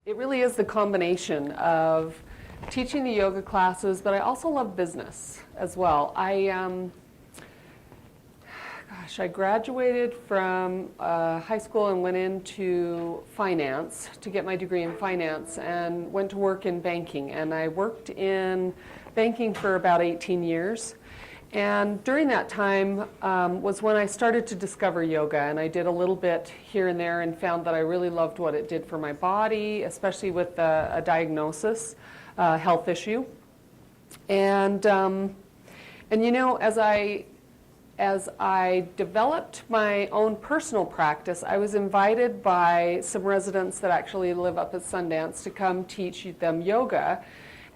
It really is the combination of teaching the yoga classes, but I also love business as well. I graduated from high school and went into finance to get my degree in finance and went to work in banking. And I worked in banking for about 18 years. And during that time was when I started to discover yoga, and I did a little bit here and there and found that I really loved what it did for my body, especially with a diagnosis, health issue. And you know, as I developed my own personal practice, I was invited by some residents that actually live up at Sundance to come teach them yoga.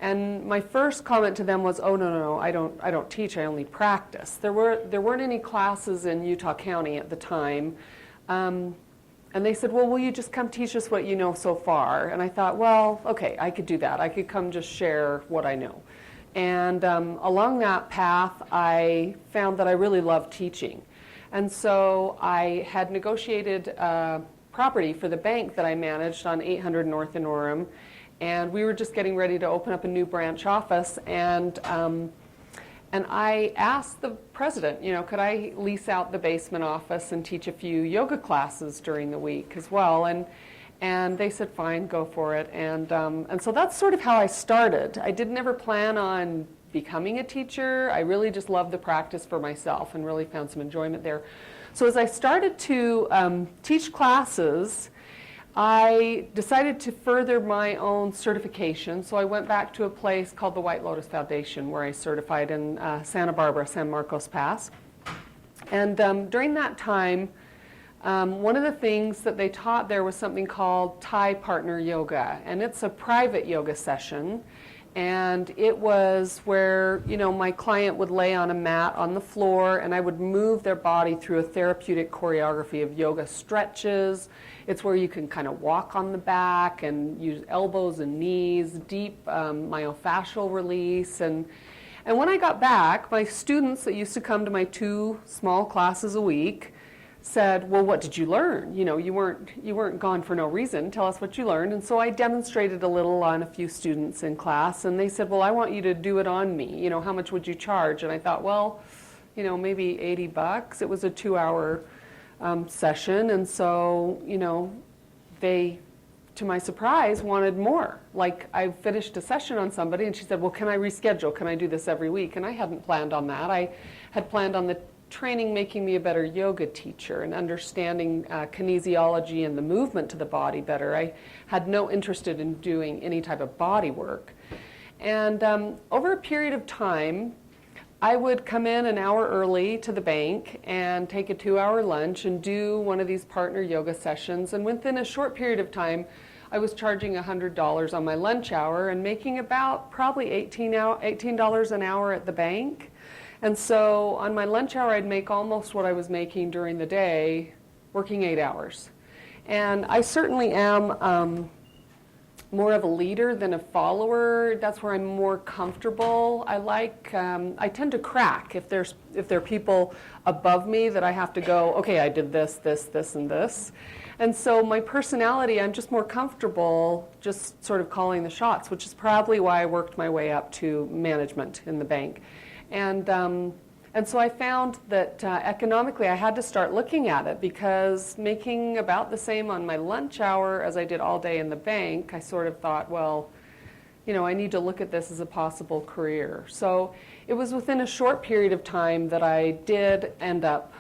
And my first comment to them was, "Oh no, I don't teach. I only practice." There weren't any classes in Utah County at the time, and they said, "Well, will you just come teach us what you know so far?" And I thought, well, okay, I could do that. I could come just share what I know. And along that path, I found that I really loved teaching, and so I had negotiated property for the bank that I managed on 800 North in Orem. And we were just getting ready to open up a new branch office, and I asked the president, you know, could I lease out the basement office and teach a few yoga classes during the week as well? And they said, fine, go for it. And so that's sort of how I started. I did never plan on becoming a teacher. I really just loved the practice for myself and really found some enjoyment there. So as I started to teach classes, I decided to further my own certification, so I went back to a place called the White Lotus Foundation where I certified in Santa Barbara, San Marcos Pass. And during that time, one of the things that they taught there was something called Thai Partner Yoga, and it's a private yoga session. And it was where, you know, my client would lay on a mat on the floor and I would move their body through a therapeutic choreography of yoga stretches. It's where you can kind of walk on the back and use elbows and knees, deep myofascial release. And when I got back, my students that used to come to my 2 small classes a week said, well, what did you learn? You know, you weren't gone for no reason. Tell us what you learned. And so I demonstrated a little on a few students in class, and they said, well, I want you to do it on me. You know, how much would you charge? And I thought, well, you know, maybe $80. It was a 2-hour session, and so, you know, they, to my surprise, wanted more. Like, I finished a session on somebody, and she said, well, can I reschedule? Can I do this every week? And I hadn't planned on that. I had planned on the training making me a better yoga teacher and understanding kinesiology and the movement to the body better. I had no interest in doing any type of body work. And over a period of time, I would come in an hour early to the bank and take a 2-hour lunch and do one of these partner yoga sessions. And within a short period of time, I was charging $100 on my lunch hour and making about probably $18 an hour at the bank. And so on my lunch hour, I'd make almost what I was making during the day, working 8 hours. And I certainly am more of a leader than a follower. That's where I'm more comfortable. I tend to crack if there are people above me that I have to go, okay, I did this, this, this, and this. And so my personality, I'm just more comfortable just sort of calling the shots, which is probably why I worked my way up to management in the bank. And so I found that economically I had to start looking at it, because making about the same on my lunch hour as I did all day in the bank, I sort of thought, well, you know, I need to look at this as a possible career. So it was within a short period of time that I did end up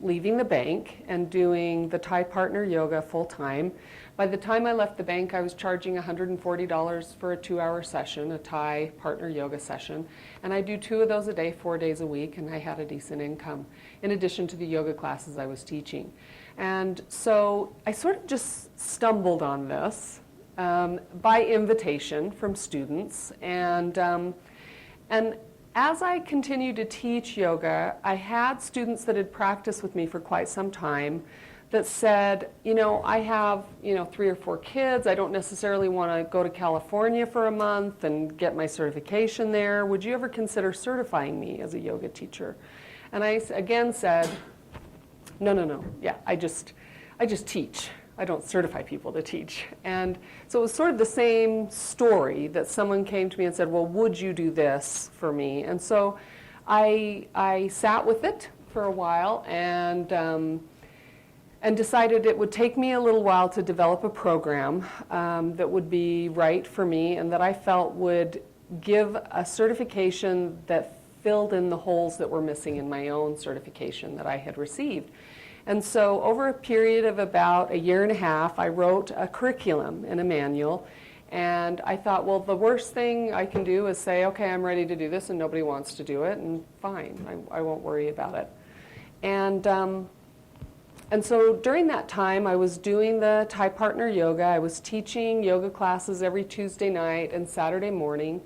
leaving the bank and doing the Thai Partner Yoga full time. By the time I left the bank, I was charging $140 for a 2-hour session, a Thai Partner Yoga session. And I do 2 of those a day, 4 days a week, and I had a decent income, in addition to the yoga classes I was teaching. And so I sort of just stumbled on this by invitation from students. And as I continued to teach yoga, I had students that had practiced with me for quite some time that said, you know, I have, you know, 3 or 4 kids. I don't necessarily want to go to California for a month and get my certification there. Would you ever consider certifying me as a yoga teacher? And I again said, no. Yeah, I just teach. I don't certify people to teach. And so it was sort of the same story that someone came to me and said, well, would you do this for me? And so I sat with it for a while and decided it would take me a little while to develop a program that would be right for me and that I felt would give a certification that filled in the holes that were missing in my own certification that I had received. And so over a period of about 1.5 years, I wrote a curriculum and a manual. And I thought, well, the worst thing I can do is say, okay, I'm ready to do this, and nobody wants to do it, and fine, I won't worry about it. And so during that time, I was doing the Thai partner yoga. I was teaching yoga classes every Tuesday night and Saturday morning.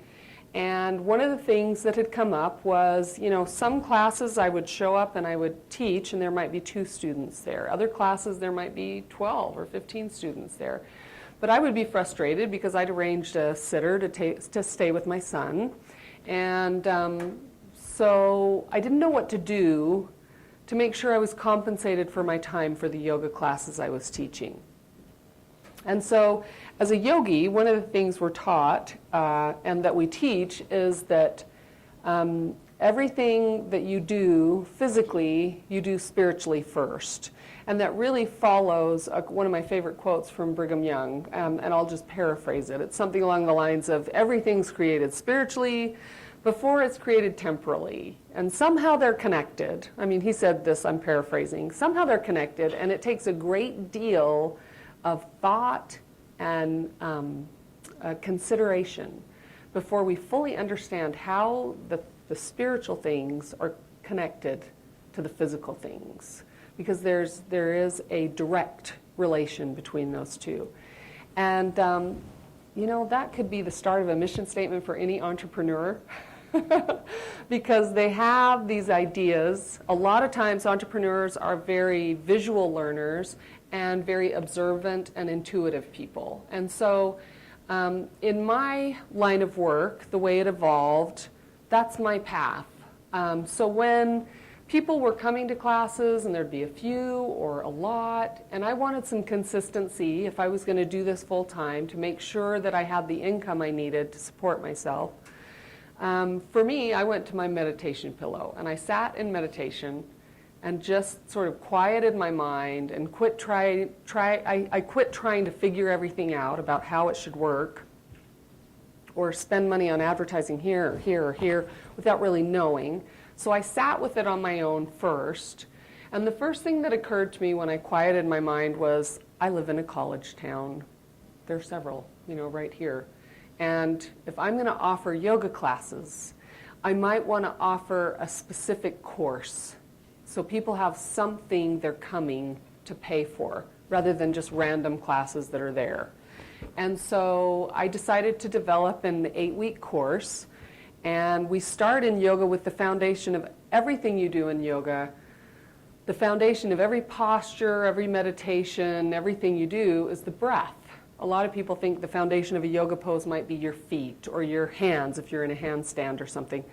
And one of the things that had come up was, you know, some classes I would show up and I would teach, and there might be 2 students there. Other classes, there might be 12 or 15 students there. But I would be frustrated because I'd arranged a sitter to stay with my son. And so I didn't know what to do to make sure I was compensated for my time for the yoga classes I was teaching. And so as a yogi, one of the things we're taught and that we teach is that everything that you do physically, you do spiritually first. And that really follows one of my favorite quotes from Brigham Young, and I'll just paraphrase it. It's something along the lines of, everything's created spiritually before it's created temporally. And somehow they're connected. I mean, he said this, I'm paraphrasing. Somehow they're connected, and it takes a great deal of thought and consideration before we fully understand how the spiritual things are connected to the physical things, because there is a direct relation between those two. And you know, that could be the start of a mission statement for any entrepreneur because they have these ideas. A lot of times entrepreneurs are very visual learners and very observant and intuitive people. And so in my line of work, the way it evolved, that's my path. So when people were coming to classes and there'd be a few or a lot, and I wanted some consistency if I was going to do this full time to make sure that I had the income I needed to support myself. For me, I went to my meditation pillow and I sat in meditation and just sort of quieted my mind and I quit trying to figure everything out about how it should work or spend money on advertising here or here or here without really knowing. So I sat with it on my own first. And the first thing that occurred to me when I quieted my mind was, I live in a college town. There are several, you know, right here. And if I'm going to offer yoga classes, I might want to offer a specific course. So people have something they're coming to pay for, rather than just random classes that are there. And so I decided to develop an 8-week course. And we start in yoga with the foundation of everything you do in yoga. The foundation of every posture, every meditation, everything you do is the breath. A lot of people think the foundation of a yoga pose might be your feet or your hands if you're in a handstand or something.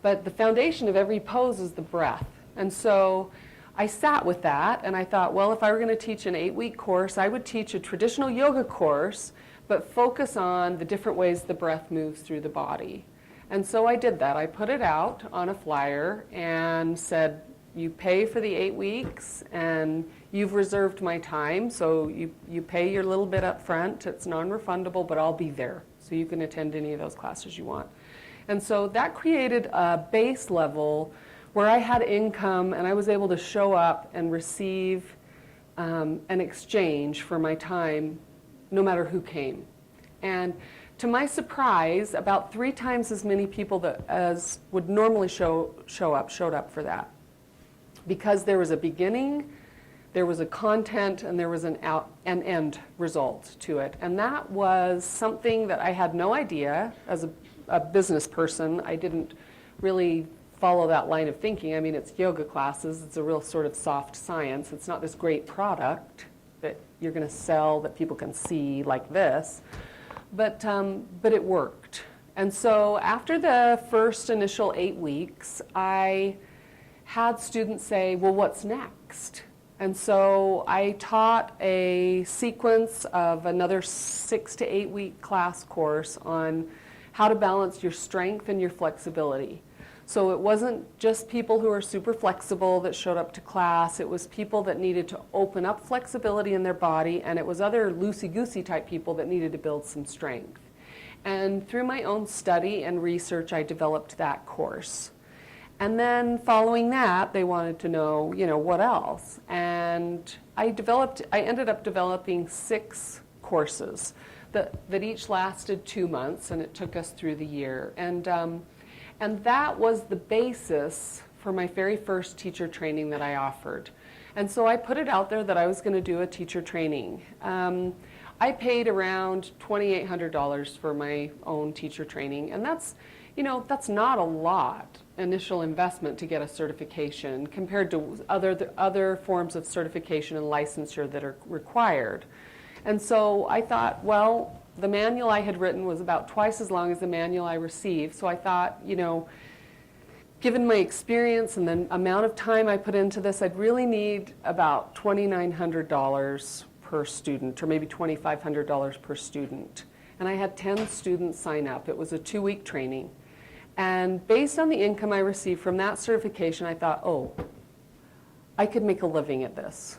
But the foundation of every pose is the breath. And so I sat with that and I thought, well, if I were going to teach an 8-week course, I would teach a traditional yoga course, but focus on the different ways the breath moves through the body. And so I did that. I put it out on a flyer and said, you pay for the 8 weeks and you've reserved my time, so you pay your little bit up front. It's non-refundable, but I'll be there, so you can attend any of those classes you want. And so that created a base level where I had income and I was able to show up and receive an exchange for my time no matter who came. And to my surprise, about 3 times as many people as would normally showed up for that. Because there was a beginning, there was a content, and there was an end result to it. And that was something that I had no idea. As a business person, I didn't really follow that line of thinking. I mean, it's yoga classes. It's a real sort of soft science. It's not this great product that you're going to sell that people can see like this. But it worked. And so after the first initial 8 weeks, I had students say, well, what's next? And so I taught a sequence of another 6 to 8 week class course on how to balance your strength and your flexibility. So it wasn't just people who are super flexible that showed up to class. It was people that needed to open up flexibility in their body, and it was other loosey-goosey type people that needed to build some strength. And through my own study and research, I developed that course. And then following that, they wanted to know, what else? And I ended up developing 6 courses that each lasted 2 months, and it took us through the year. And that was the basis for my very first teacher training that I offered. And so I put it out there that I was going to do a teacher training. I paid around $2,800 for my own teacher training, and that's not a lot initial investment to get a certification compared to other forms of certification and licensure that are required. And so I thought, well, the manual I had written was about twice as long as the manual I received, so I thought, given my experience and the amount of time I put into this, I'd really need about $2,900 per student, or maybe $2,500 per student. And I had 10 students sign up. It was a 2-week training. And based on the income I received from that certification, I thought, I could make a living at this.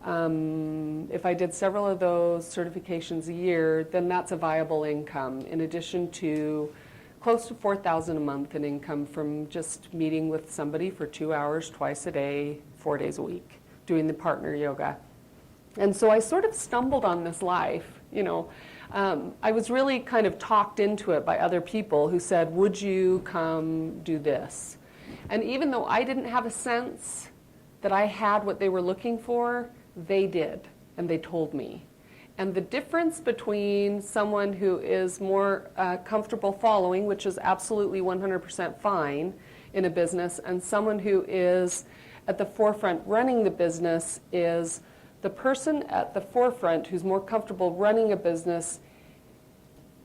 If I did several of those certifications a year, then that's a viable income, in addition to close to $4,000 a month in income from just meeting with somebody for 2 hours twice a day, 4 days a week, doing the partner yoga. And so I sort of stumbled on this life, I was really kind of talked into it by other people who said, would you come do this? And even though I didn't have a sense that I had what they were looking for, they did, and they told me. And the difference between someone who is more comfortable following, which is absolutely 100% fine in a business, and someone who is at the forefront running the business is the person at the forefront who's more comfortable running a business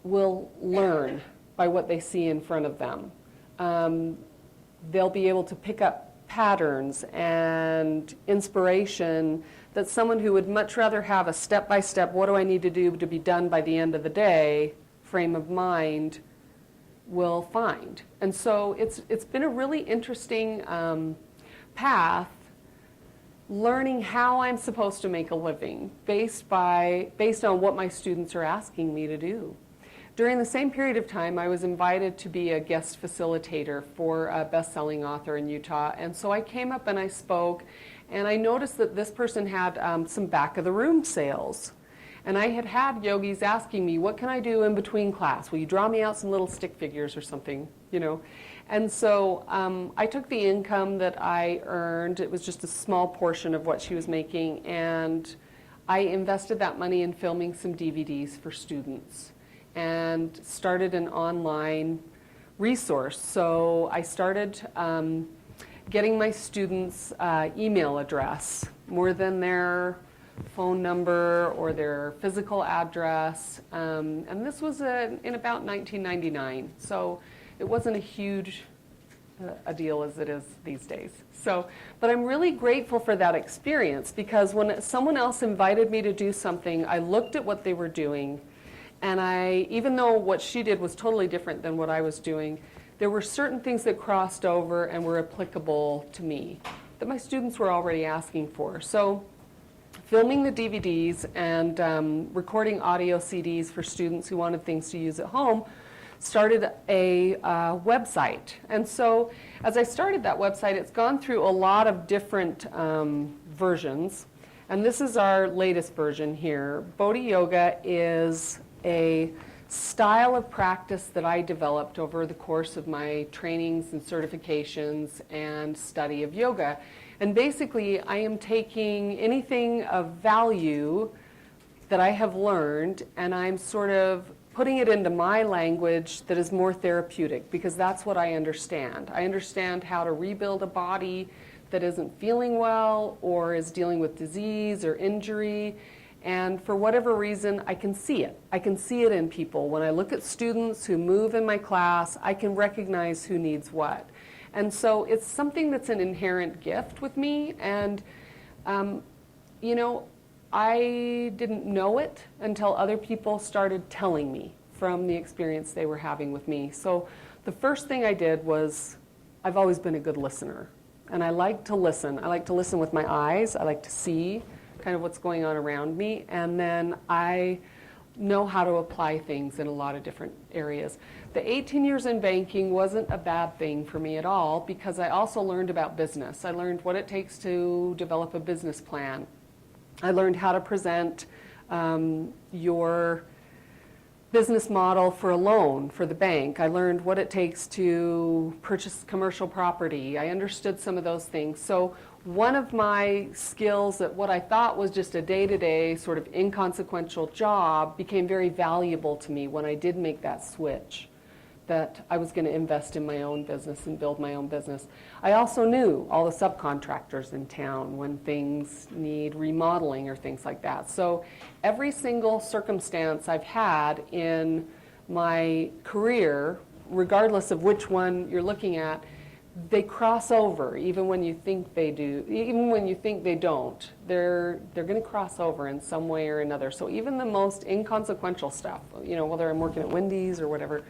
will learn by what they see in front of them. They'll be able to pick up patterns and inspiration that someone who would much rather have a step-by-step, what do I need to do to be done by the end of the day, frame of mind, will find. And so it's been a really interesting path, learning how I'm supposed to make a living based on what my students are asking me to do. During the same period of time, I was invited to be a guest facilitator for a best-selling author in Utah, and so I came up and I spoke, and I noticed that this person had some back-of-the-room sales. And I had yogis asking me, what can I do in between class? Will you draw me out some little stick figures or something, And so I took the income that I earned. It was just a small portion of what she was making, and I invested that money in filming some DVDs for students and started an online resource. So I started getting my students' email address, more than their phone number or their physical address, and this was in about 1999, so it wasn't a huge a deal as it is these days. But I'm really grateful for that experience, because when someone else invited me to do something, I looked at what they were doing, and even though what she did was totally different than what I was doing, there were certain things that crossed over and were applicable to me that my students were already asking for. So filming the DVDs and recording audio CDs for students who wanted things to use at home started a website. And so as I started that website, it's gone through a lot of different versions. And this is our latest version here. Bodhi Yoga is a style of practice that I developed over the course of my trainings and certifications and study of yoga. And basically, I am taking anything of value that I have learned, and I'm sort of putting it into my language that is more therapeutic, because that's what I understand. I understand how to rebuild a body that isn't feeling well or is dealing with disease or injury. And for whatever reason, I can see it. I can see it in people. When I look at students who move in my class, I can recognize who needs what. And so it's something that's an inherent gift with me, and You know, I didn't know it until other people started telling me from the experience they were having with me. So the first thing I did was, I've always been a good listener. And I like to listen. I like to listen with my eyes. I like to see kind of what's going on around me. And then I know how to apply things in a lot of different areas. The 18 years in banking wasn't a bad thing for me at all, because I also learned about business. I learned what it takes to develop a business plan. I learned how to present your business model for a loan for the bank. I learned what it takes to purchase commercial property. I understood some of those things. So one of my skills that what I thought was just a day-to-day sort of inconsequential job became very valuable to me when I did make that switch, that I was going to invest in my own business and build my own business. I also knew all the subcontractors in town when things need remodeling or things like that. So every single circumstance I've had in my career, regardless of which one you're looking at, they cross over, even when you think they do, even when you think they don't. They're going to cross over in some way or another. So even the most inconsequential stuff, you know, whether I'm working at Wendy's or whatever,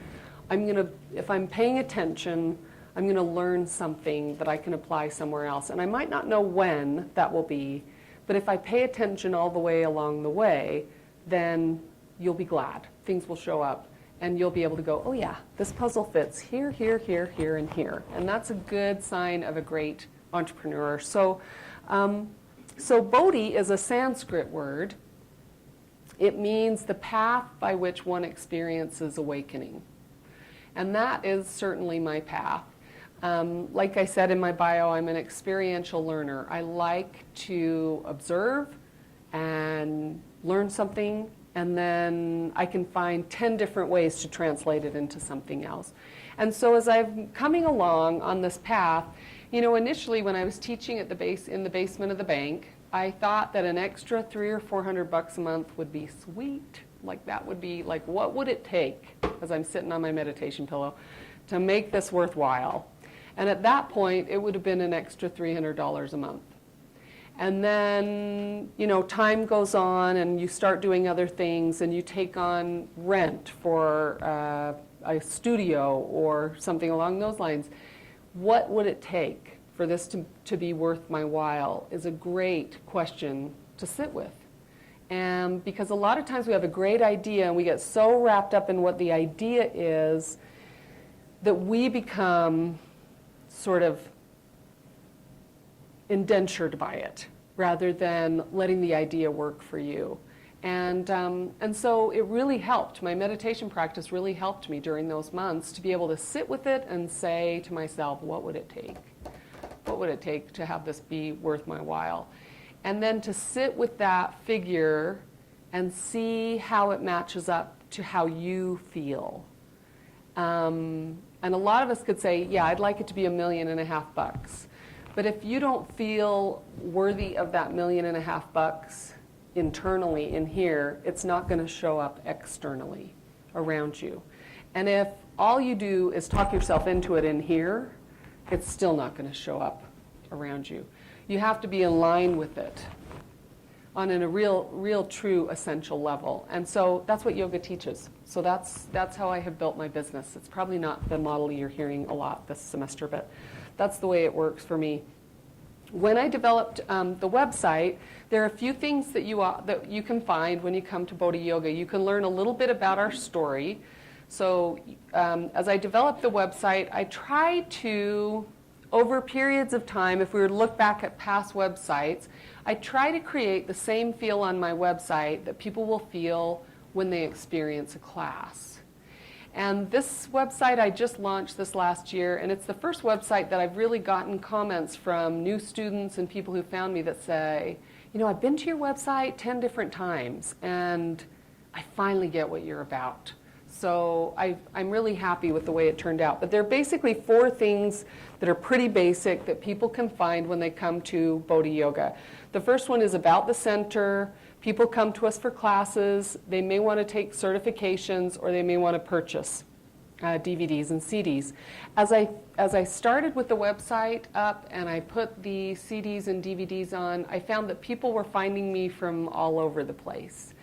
if I'm paying attention, I'm going to learn something that I can apply somewhere else. And I might not know when that will be, but if I pay attention all the way along the way, then you'll be glad. Things will show up, and you'll be able to go, oh yeah, this puzzle fits here, here, here, here, and here. And that's a good sign of a great entrepreneur. So, so Bodhi is a Sanskrit word. It means the path by which one experiences awakening. And that is certainly my path. Like I said in my bio, I'm an experiential learner. I like to observe and learn something, and then I can find 10 different ways to translate it into something else. And so as I'm coming along on this path, you know, initially when I was teaching at in the basement of the bank, I thought that an extra $300 or $400 a month would be sweet. Like that would be like, what would it take, as I'm sitting on my meditation pillow, to make this worthwhile? And at that point, it would have been an extra $300 a month. And then, you know, time goes on and you start doing other things and you take on rent for a studio or something along those lines. What would it take for this to be worth my while is a great question to sit with. And because a lot of times we have a great idea and we get so wrapped up in what the idea is that we become sort of indentured by it rather than letting the idea work for you. And so it really helped. My meditation practice really helped me during those months to be able to sit with it and say to myself, what would it take? What would it take to have this be worth my while? And then to sit with that figure and see how it matches up to how you feel. And a lot of us could say, yeah, I'd like it to be $1.5 million. But if you don't feel worthy of that $1.5 million internally in here, it's not going to show up externally around you. And if all you do is talk yourself into it in here, it's still not going to show up around you. You have to be in line with it on a real, true, essential level. And so that's what yoga teaches. So that's how I have built my business. It's probably not the model you're hearing a lot this semester, but that's the way it works for me. When I developed the website, there are a few things that you can find when you come to Bodhi Yoga. You can learn a little bit about our story. So as I developed the website, I try to, over periods of time, if we were to look back at past websites, I try to create the same feel on my website that people will feel when they experience a class. And this website I just launched this last year, and it's the first website that I've really gotten comments from new students and people who found me that say, you know, I've been to your website 10 different times, and I finally get what you're about. So I'm really happy with the way it turned out. But there are basically 4 things that are pretty basic that people can find when they come to Bodhi Yoga. The first one is about the center. People come to us for classes. They may want to take certifications or they may want to purchase. DVDs and CDs. As I started with the website up and I put the CDs and DVDs on, I found that people were finding me from all over the place.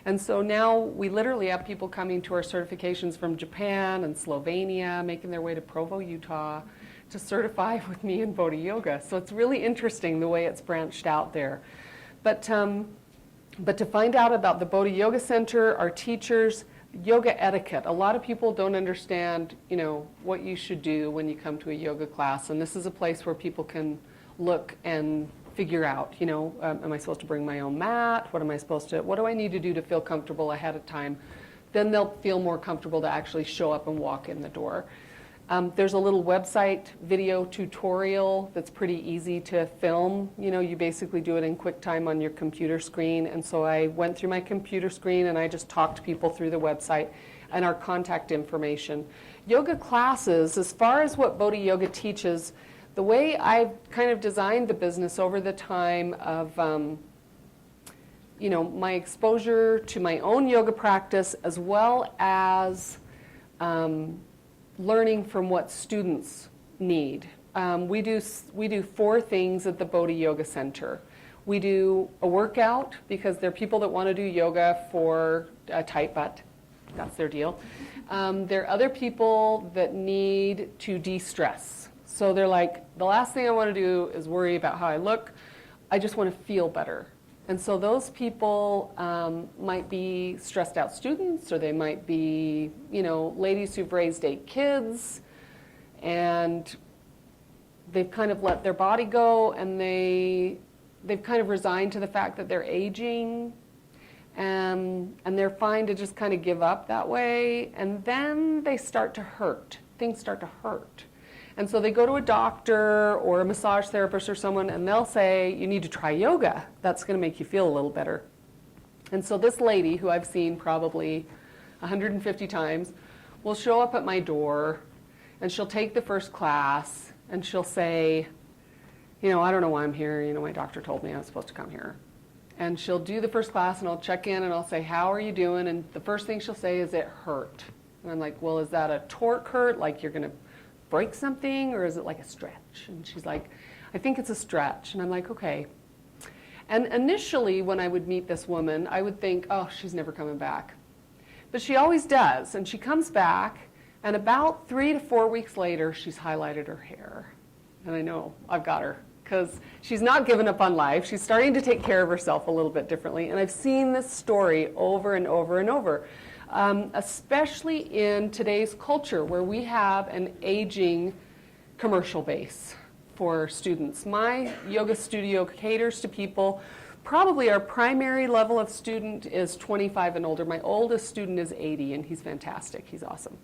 And so now we literally have people coming to our certifications from Japan and Slovenia, making their way to Provo, Utah, to certify with me in Bodhi Yoga. So it's really interesting the way it's branched out there. But to find out about the Bodhi Yoga Center, our teachers, yoga etiquette. A lot of people don't understand, what you should do when you come to a yoga class. And this is a place where people can look and figure out, am I supposed to bring my own mat? What do I need to do to feel comfortable ahead of time? Then they'll feel more comfortable to actually show up and walk in the door. There's a little website video tutorial that's pretty easy to film. You basically do it in QuickTime on your computer screen. And so I went through my computer screen and I just talked people through the website and our contact information. Yoga classes, as far as what Bodhi Yoga teaches, the way I've kind of designed the business over the time of my exposure to my own yoga practice, as well as learning from what students need. We do 4 things at the Bodhi Yoga Center. We do a workout because there are people that want to do yoga for a tight butt. That's their deal. There are other people that need to de-stress. So they're like, the last thing I want to do is worry about how I look. I just want to feel better. And so those people might be stressed out students, or they might be, ladies who've raised 8 kids, and they've kind of let their body go, and they've kind of resigned to the fact that they're aging, and they're fine to just kind of give up that way, and then they start to hurt. Things start to hurt. And so they go to a doctor or a massage therapist or someone, and they'll say, you need to try yoga. That's going to make you feel a little better. And so this lady, who I've seen probably 150 times, will show up at my door, and she'll take the first class, and she'll say, I don't know why I'm here. My doctor told me I was supposed to come here. And she'll do the first class, and I'll check in, and I'll say, how are you doing? And the first thing she'll say is, it hurt. And I'm like, well, is that a torque hurt, like you're going to break something, or is it like a stretch? And she's like, I think it's a stretch. And I'm like, okay. And initially, when I would meet this woman, I would think, oh, she's never coming back. But she always does. And she comes back, and about 3 to 4 weeks later, she's highlighted her hair. And I know I've got her, because she's not given up on life. She's starting to take care of herself a little bit differently. And I've seen this story over and over and over. Especially in today's culture where we have an aging commercial base for students. My yoga studio caters to people. Probably our primary level of student is 25 and older. My oldest student is 80, and he's fantastic. He's awesome.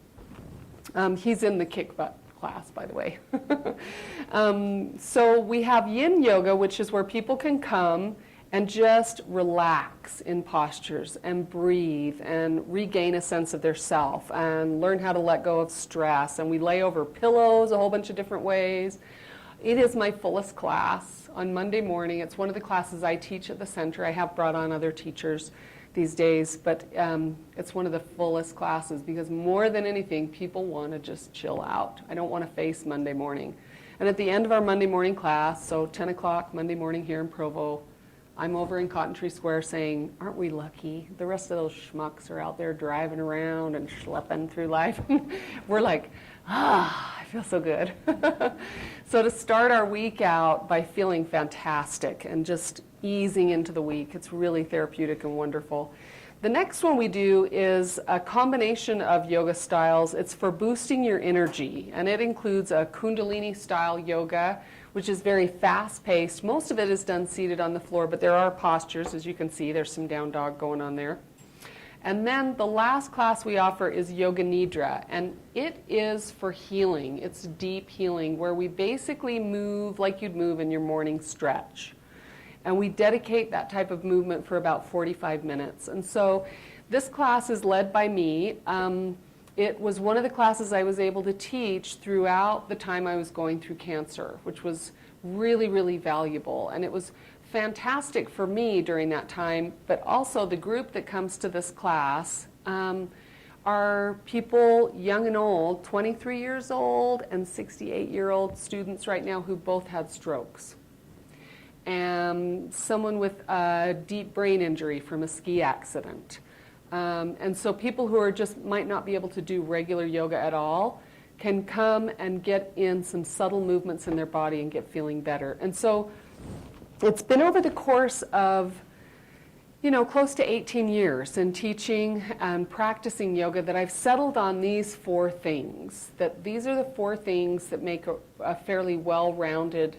He's in the kick butt class, by the way. So we have yin yoga, which is where people can come and just relax in postures and breathe and regain a sense of their self and learn how to let go of stress. And we lay over pillows a whole bunch of different ways. It is my fullest class on Monday morning. It's one of the classes I teach at the center. I have brought on other teachers these days, but it's one of the fullest classes because more than anything, people want to just chill out. I don't want to face Monday morning. And at the end of our Monday morning class, so 10 o'clock Monday morning here in Provo, I'm over in Cotton Tree Square saying, aren't we lucky? The rest of those schmucks are out there driving around and schlepping through life. We're like, I feel so good. So to start our week out by feeling fantastic and just easing into the week, it's really therapeutic and wonderful. The next one we do is a combination of yoga styles. It's for boosting your energy, and it includes a Kundalini style yoga, which is very fast-paced. Most of it is done seated on the floor, but there are postures, as you can see. There's some down dog going on there. And then the last class we offer is Yoga Nidra, and it is for healing. It's deep healing, where we basically move like you'd move in your morning stretch. And we dedicate that type of movement for about 45 minutes. And so this class is led by me. It was one of the classes I was able to teach throughout the time I was going through cancer, which was really, really valuable. And it was fantastic for me during that time, but also the group that comes to this class are people, young and old, 23 years old and 68-year-old students right now who both had strokes. And someone with a deep brain injury from a ski accident. And so people who are just might not be able to do regular yoga at all can come and get in some subtle movements in their body and get feeling better. And so it's been over the course of, you know, close to 18 years in teaching and practicing yoga that I've settled on these 4 things. That these are the 4 things that make a fairly well-rounded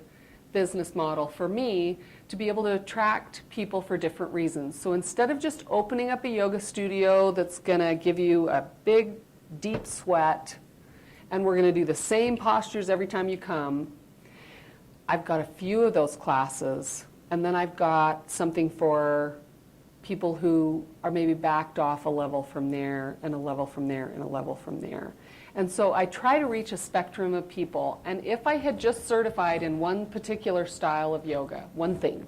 business model for me to be able to attract people for different reasons. So instead of just opening up a yoga studio that's going to give you a big, deep sweat, and we're going to do the same postures every time you come, I've got a few of those classes, and then I've got something for people who are maybe backed off a level from there, and a level from there, and a level from there. And so I try to reach a spectrum of people. And if I had just certified in one particular style of yoga, one thing,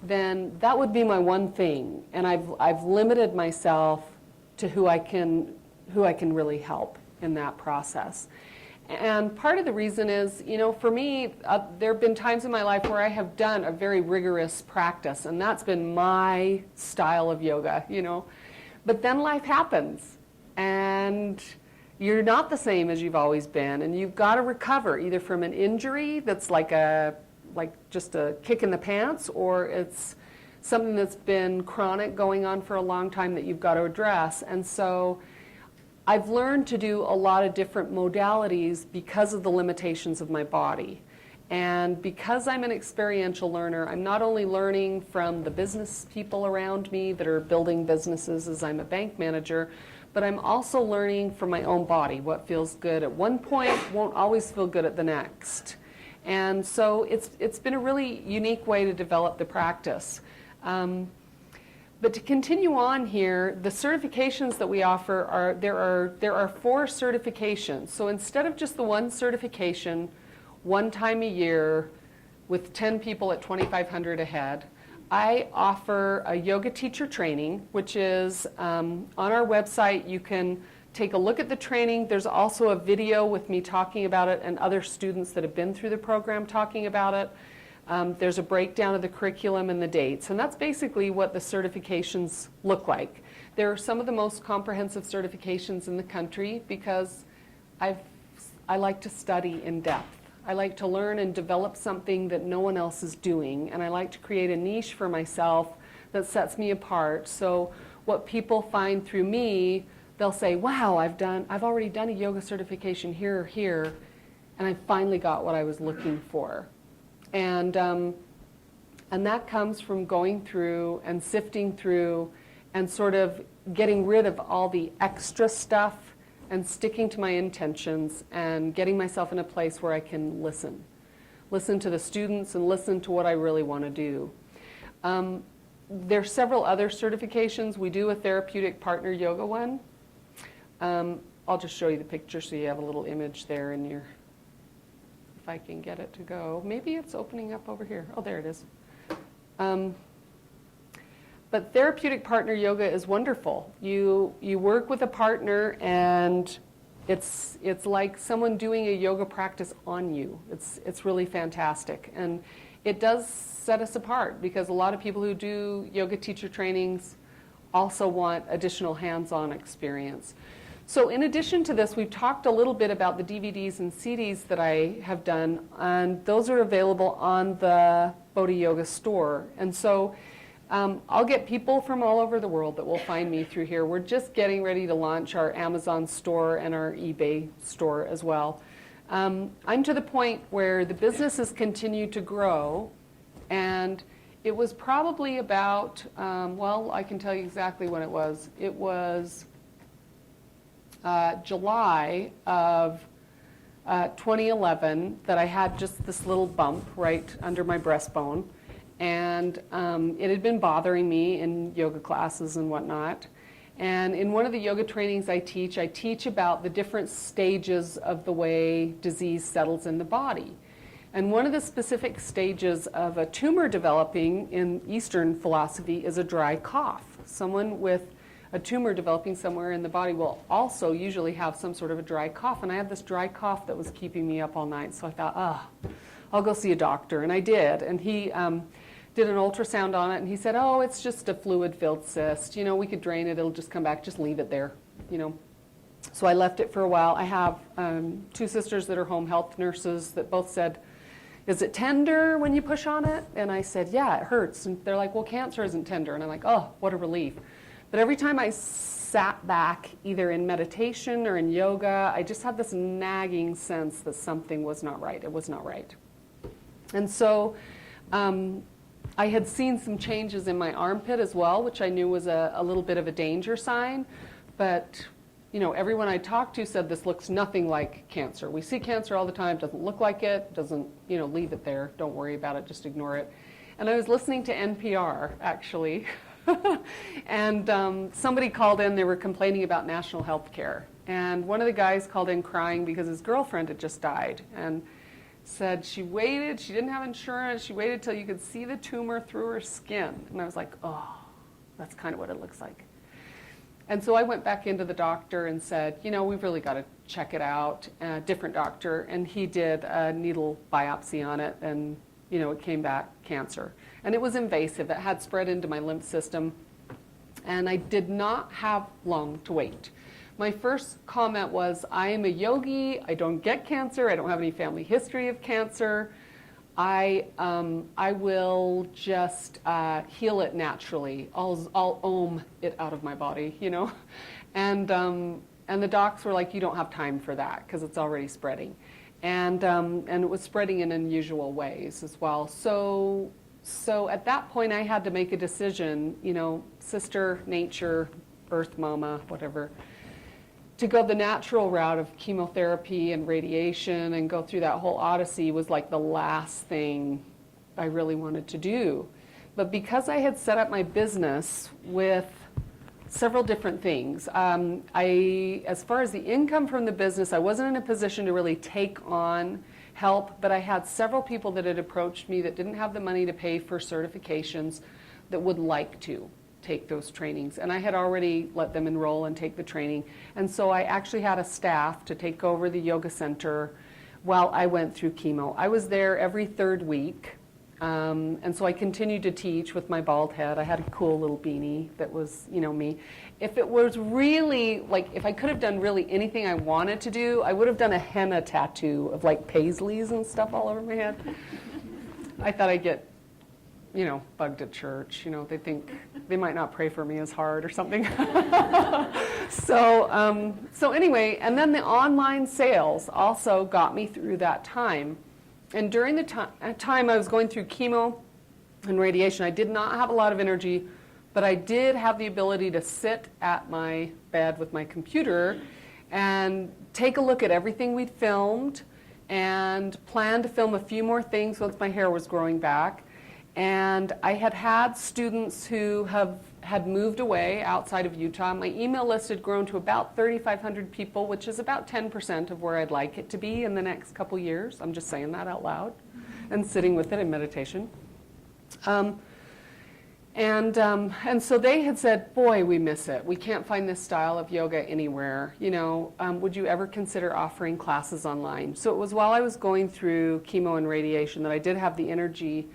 then that would be my one thing. And I've limited myself to who I can really help in that process. And part of the reason is, you know, for me, there have been times in my life where I have done a very rigorous practice, and that's been my style of yoga, you know. But then life happens, and you're not the same as you've always been, and you've got to recover either from an injury that's like just a kick in the pants, or it's something that's been chronic going on for a long time that you've got to address. And so I've learned to do a lot of different modalities because of the limitations of my body. And because I'm an experiential learner, I'm not only learning from the business people around me that are building businesses as I'm a bank manager, but I'm also learning from my own body. What feels good at one point won't always feel good at the next. And so it's been a really unique way to develop the practice. But to continue on here, the certifications that we offer are, there are 4 certifications. So instead of just the one certification, one time a year with 10 people at $2,500 a head, I offer a yoga teacher training, which is on our website. You can take a look at the training. There's also a video with me talking about it and other students that have been through the program talking about it. There's a breakdown of the curriculum and the dates, and that's basically what the certifications look like. They're some of the most comprehensive certifications in the country because I like to study in depth. I like to learn and develop something that no one else is doing, and I like to create a niche for myself that sets me apart. So what people find through me, they'll say, wow, I've already done a yoga certification here or here, and I finally got what I was looking for. And that comes from going through and sifting through and sort of getting rid of all the extra stuff and sticking to my intentions and getting myself in a place where I can listen to the students and listen to what I really want to do. There's several other certifications. We do a therapeutic partner yoga one. I'll just show you the picture so you have a little image there in your, if I can get it to go. Maybe it's opening up over here. Oh, there it is. But therapeutic partner yoga is wonderful. You work with a partner, and it's like someone doing a yoga practice on you. It's really fantastic, and it does set us apart because a lot of people who do yoga teacher trainings also want additional hands-on experience. So in addition to this, we've talked a little bit about the DVDs and CDs that I have done, and those are available on the Bodhi Yoga store. And so I'll get people from all over the world that will find me through here. We're just getting ready to launch our Amazon store and our eBay store as well. I'm to the point where the business has continued to grow, and it was probably about, well, I can tell you exactly when it was. It was July of 2011 that I had just this little bump right under my breastbone. And it had been bothering me in yoga classes and whatnot. And in one of the yoga trainings I teach about the different stages of the way disease settles in the body. And one of the specific stages of a tumor developing in Eastern philosophy is a dry cough. Someone with a tumor developing somewhere in the body will also usually have some sort of a dry cough. And I had this dry cough that was keeping me up all night. So I thought, I'll go see a doctor. And I did. And he did an ultrasound on it. And he said, oh, it's just a fluid-filled cyst. You know, we could drain it. It'll just come back. Just leave it there, you know. So I left it for a while. I have 2 sisters that are home health nurses that both said, is it tender when you push on it? And I said, yeah, it hurts. And they're like, well, cancer isn't tender. And I'm like, oh, what a relief. But every time I sat back, either in meditation or in yoga, I just had this nagging sense that something was not right. It was not right. And so I had seen some changes in my armpit as well, which I knew was a little bit of a danger sign. But you know, everyone I talked to said this looks nothing like cancer. We see cancer all the time, doesn't look like it, doesn't, you know, leave it there, don't worry about it, just ignore it. And I was listening to NPR, actually, and somebody called in, they were complaining about national health care. And one of the guys called in crying because his girlfriend had just died, and said she waited, she didn't have insurance, she waited till you could see the tumor through her skin. And I was like, oh, that's kind of what it looks like. And so I went back into the doctor and said, you know, we've really got to check it out. A different doctor, and he did a needle biopsy on it, and, you know, it came back cancer. And it was invasive. It had spread into my lymph system, and I did not have long to wait. My first comment was, I am a yogi. I don't get cancer. I don't have any family history of cancer. I will just heal it naturally. I'll ohm it out of my body, you know. And the docs were like, you don't have time for that because it's already spreading. And it was spreading in unusual ways as well. So at that point I had to make a decision, you know, sister, nature, earth mama, whatever, to go the natural route of chemotherapy and radiation and go through that whole odyssey was like the last thing I really wanted to do. But because I had set up my business with several different things, as far as the income from the business, I wasn't in a position to really take on help, but I had several people that had approached me that didn't have the money to pay for certifications that would like to take those trainings. And I had already let them enroll and take the training. And so I actually had a staff to take over the yoga center while I went through chemo. I was there every 3rd week. And so I continued to teach with my bald head. I had a cool little beanie that was, you know, me. If it was really, like, if I could have done really anything I wanted to do, I would have done a henna tattoo of, like, paisleys and stuff all over my head. I thought I'd get, you know, bugged at church. You know, they think they might not pray for me as hard or something. So anyway, and then the online sales also got me through that time. And during the time I was going through chemo and radiation, I did not have a lot of energy, but I did have the ability to sit at my bed with my computer and take a look at everything we'd filmed and plan to film a few more things once my hair was growing back. And I had students who had moved away outside of Utah. My email list had grown to about 3,500 people, which is about 10% of where I'd like it to be in the next couple years. I'm just saying that out loud and sitting with it in meditation. And so they had said, boy, we miss it. We can't find this style of yoga anywhere. You know, would you ever consider offering classes online? So it was while I was going through chemo and radiation that I did have the energy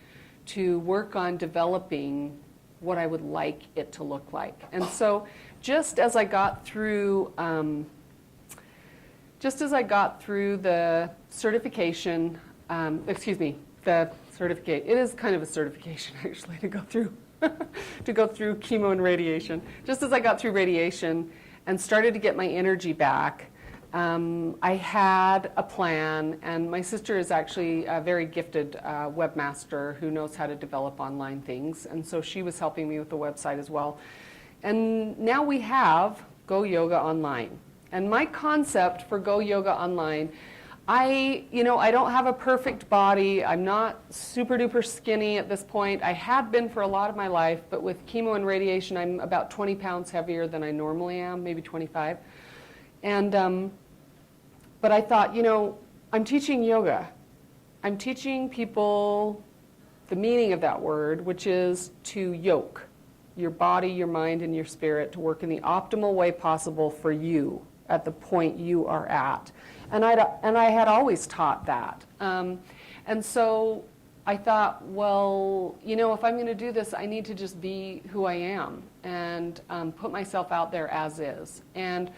to work on developing what I would like it to look like. And so just as I got through the certification, the certificate, it is kind of a certification actually to go through, to go through chemo and radiation. Just as I got through radiation and started to get my energy back, I had a plan, and my sister is actually a very gifted webmaster who knows how to develop online things, and so she was helping me with the website as well. And now we have Go Yoga Online. And my concept for Go Yoga Online, I don't have a perfect body. I'm not super duper skinny at this point. I have been for a lot of my life, but with chemo and radiation, I'm about 20 pounds heavier than I normally am, maybe 25. And but I thought, you know, I'm teaching yoga. I'm teaching people the meaning of that word, which is to yoke. your body, your mind, and your spirit to work in the optimal way possible for you at the point you are at. And I had always taught that. And so I thought, well, you know, if I'm going to do this, I need to just be who I am and put myself out there as is. And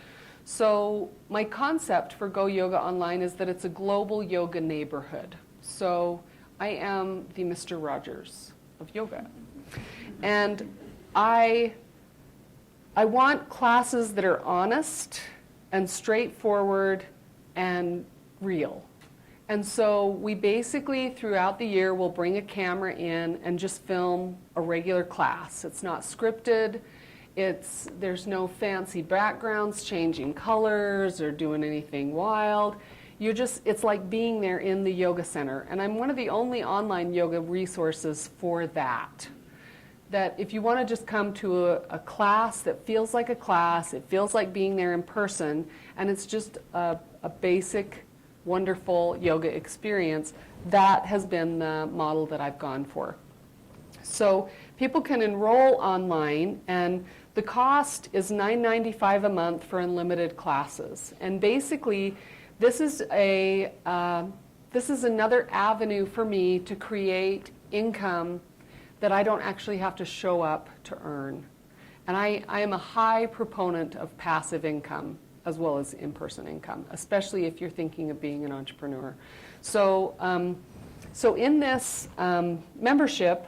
so my concept for Go Yoga Online is that it's a global yoga neighborhood. So I am the Mr. Rogers of yoga. And I want classes that are honest and straightforward and real. And so we basically, throughout the year, will bring a camera in and just film a regular class. It's not scripted. There's no fancy backgrounds, changing colors, or doing anything wild. It's like being there in the yoga center. And I'm one of the only online yoga resources for that. That if you want to just come to a class that feels like a class, it feels like being there in person, and it's just a basic, wonderful yoga experience, that has been the model that I've gone for. So people can enroll online, and the cost is $9.95 a month for unlimited classes. And basically, this is another avenue for me to create income that I don't actually have to show up to earn. And I am a high proponent of passive income as well as in-person income, especially if you're thinking of being an entrepreneur. So, so in this membership,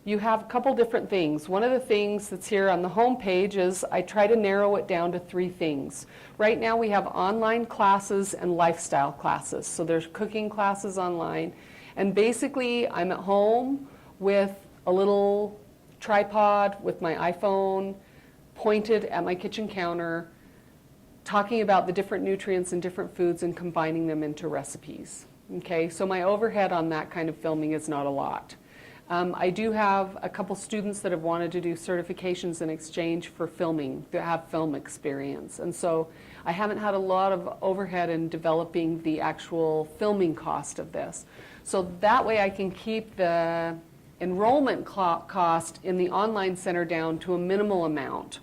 you have a couple different things. One of the things that's here on the home page is I try to narrow it down to 3 things. Right now we have online classes and lifestyle classes. So there's cooking classes online. And basically I'm at home with a little tripod with my iPhone pointed at my kitchen counter, talking about the different nutrients in different foods and combining them into recipes. Okay, so my overhead on that kind of filming is not a lot. I do have a couple students that have wanted to do certifications in exchange for filming, that have film experience. And so I haven't had a lot of overhead in developing the actual filming cost of this. So that way I can keep the enrollment cost in the online center down to a minimal amount.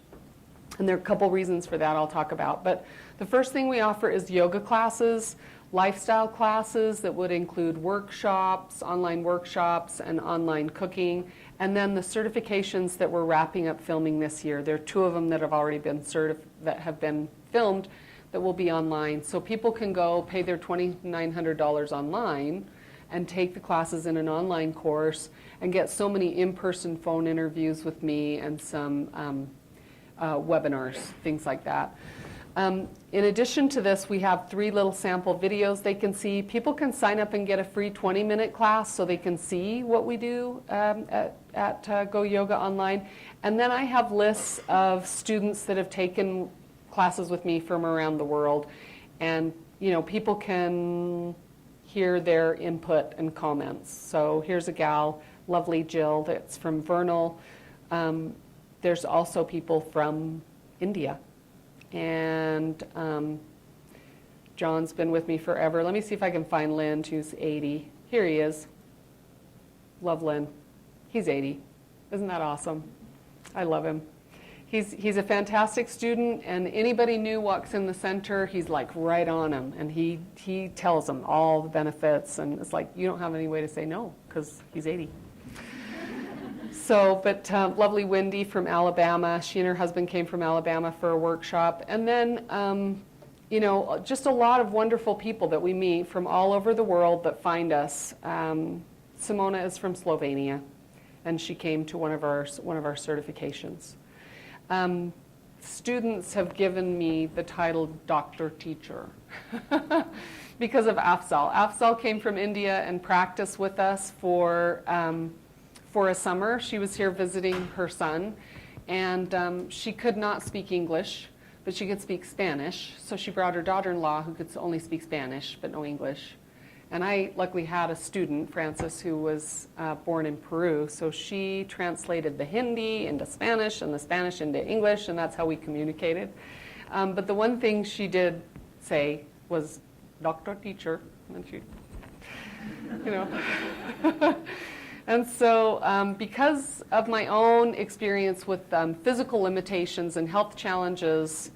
And there are a couple reasons for that I'll talk about. But the first thing we offer is yoga classes, lifestyle classes that would include workshops, online workshops, and online cooking. And then the certifications that we're wrapping up filming this year. There are 2 of them that have already been that have been filmed that will be online. So people can go pay their $2,900 online and take the classes in an online course and get so many in-person phone interviews with me and some webinars, things like that. In addition to this, we have 3 little sample videos they can see. People can sign up and get a free 20-minute class so they can see what we do at Go Yoga Online. And then I have lists of students that have taken classes with me from around the world. And, you know, people can hear their input and comments. So here's a gal, lovely Jill, that's from Vernal. There's also people from India. And John's been with me forever. Let me see if I can find Lynn, who's 80. Here he is. Love Lynn. He's 80. Isn't that awesome? I love him. He's a fantastic student, and anybody new walks in the center, he's like right on them, and he tells them all the benefits, and it's like you don't have any way to say no because he's 80. So, but lovely Wendy from Alabama, she and her husband came from Alabama for a workshop. And then, you know, just a lot of wonderful people that we meet from all over the world that find us. Simona is from Slovenia, and she came to one of our certifications. Students have given me the title Doctor Teacher because of Afzal. Afzal came from India and practiced with us for a summer. She was here visiting her son, and she could not speak English, but she could speak Spanish. So she brought her daughter-in-law who could only speak Spanish but no English. And I luckily had a student, Frances, who was born in Peru, so she translated the Hindi into Spanish and the Spanish into English, and that's how we communicated. But the one thing she did say was, Doctor Teacher, and she, you know. And so because of my own experience with physical limitations and health challenges,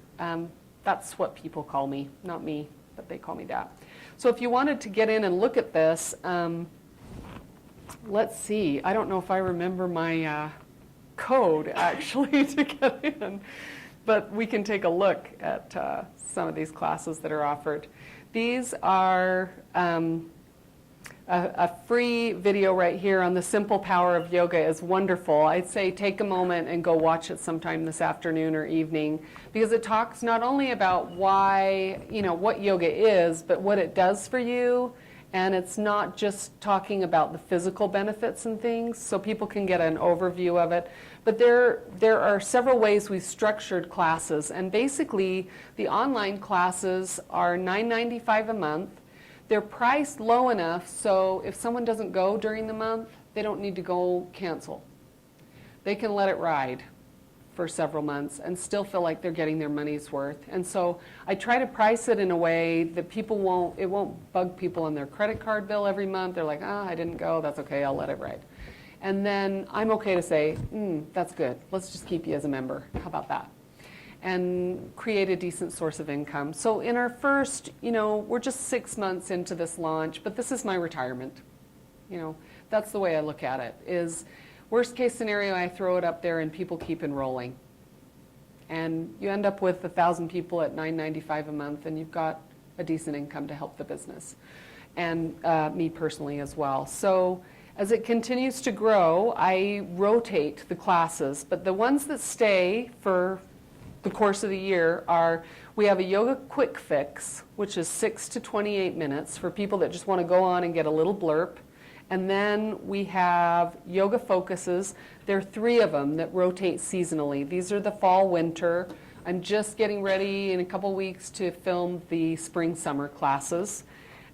that's what people call me, not me, but they call me that. So if you wanted to get in and look at this, let's see, I don't know if I remember my code actually to get in, but we can take a look at some of these classes that are offered. These are a free video right here on the simple power of yoga is wonderful. I'd say take a moment and go watch it sometime this afternoon or evening, because it talks not only about why, what yoga is, but what it does for you. And it's not just talking about the physical benefits and things, so people can get an overview of it. But there are several ways we've structured classes, and basically the online classes are $9.95 a month. They're priced low enough so if someone doesn't go during the month, they don't need to go cancel. They can let it ride for several months and still feel like they're getting their money's worth. And so I try to price it in a way that it won't bug people on their credit card bill every month. They're like, I didn't go, that's okay, I'll let it ride. And then I'm okay to say, that's good, let's just keep you as a member. How about that? And create a decent source of income. So in our first, we're just 6 months into this launch, but this is my retirement. That's the way I look at it, is worst case scenario, I throw it up there and people keep enrolling. And you end up with 1,000 people at $9.95 a month, and you've got a decent income to help the business. And me personally as well. So as it continues to grow, I rotate the classes, but the ones that stay for the course of the year we have a yoga quick fix, which is 6 to 28 minutes for people that just want to go on and get a little blurb. And then we have yoga focuses. There are 3 of them that rotate seasonally. These are the fall, winter. I'm just getting ready in a couple weeks to film the spring, summer classes.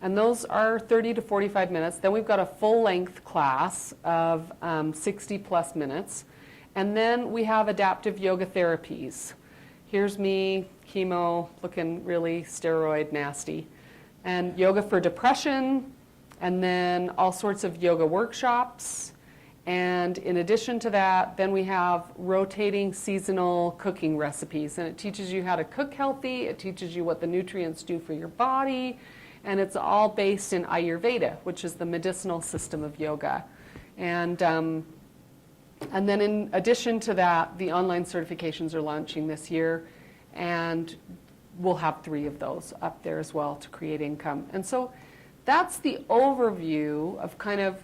And those are 30 to 45 minutes. Then we've got a full-length class of 60 plus minutes. And then we have adaptive yoga therapies. Here's me, chemo, looking really steroid nasty. And yoga for depression, and then all sorts of yoga workshops. And in addition to that, then we have rotating seasonal cooking recipes. And it teaches you how to cook healthy, it teaches you what the nutrients do for your body, and it's all based in Ayurveda, which is the medicinal system of yoga. And then in addition to that, the online certifications are launching this year, and we'll have 3 of those up there as well to create income. And so that's the overview of kind of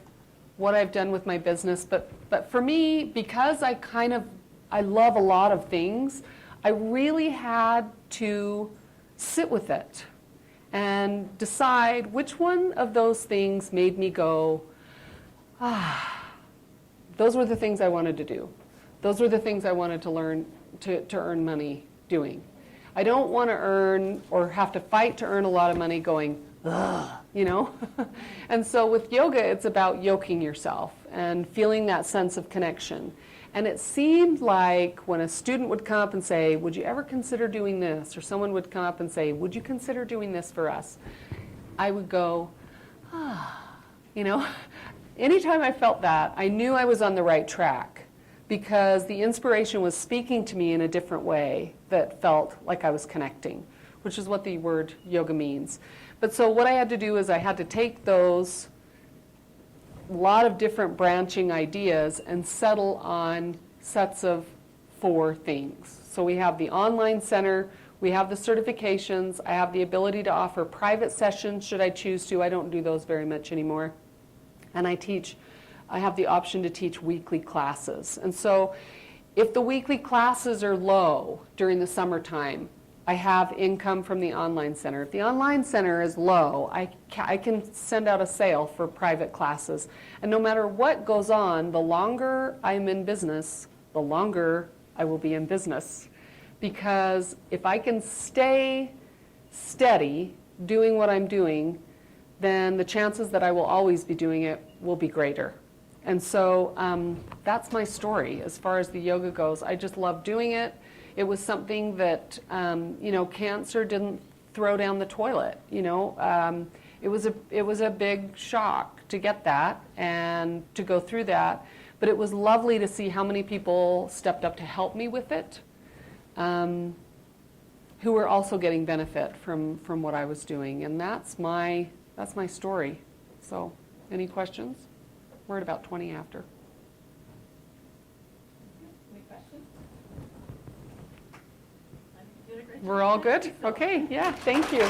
what I've done with my business. But for me, because I love a lot of things, I really had to sit with it and decide which one of those things made me go, those were the things I wanted to do. Those were the things I wanted to learn to earn money doing. I don't want to earn or have to fight to earn a lot of money going, ugh, And so with yoga, it's about yoking yourself and feeling that sense of connection. And it seemed like when a student would come up and say, would you ever consider doing this? Or someone would come up and say, would you consider doing this for us? I would go, Anytime I felt that, I knew I was on the right track, because the inspiration was speaking to me in a different way that felt like I was connecting, which is what the word yoga means. But so what I had to do is I had to take those lot of different branching ideas and settle on sets of 4 things. So we have the online center, we have the certifications, I have the ability to offer private sessions should I choose to. I don't do those very much anymore. And I have the option to teach weekly classes. And so if the weekly classes are low during the summertime, I have income from the online center. If the online center is low, I can send out a sale for private classes. And no matter what goes on, the longer I'm in business, the longer I will be in business. Because if I can stay steady doing what I'm doing, then the chances that I will always be doing it will be greater. And so that's my story as far as the yoga goes. I just love doing it. It was something that, cancer didn't throw down the toilet. It was a big shock to get that and to go through that, but it was lovely to see how many people stepped up to help me with it, who were also getting benefit from what I was doing, and that's my story. So, any questions? We're at about 20 after. Any questions? I think you did a great job. We're all good? Okay, yeah, thank you.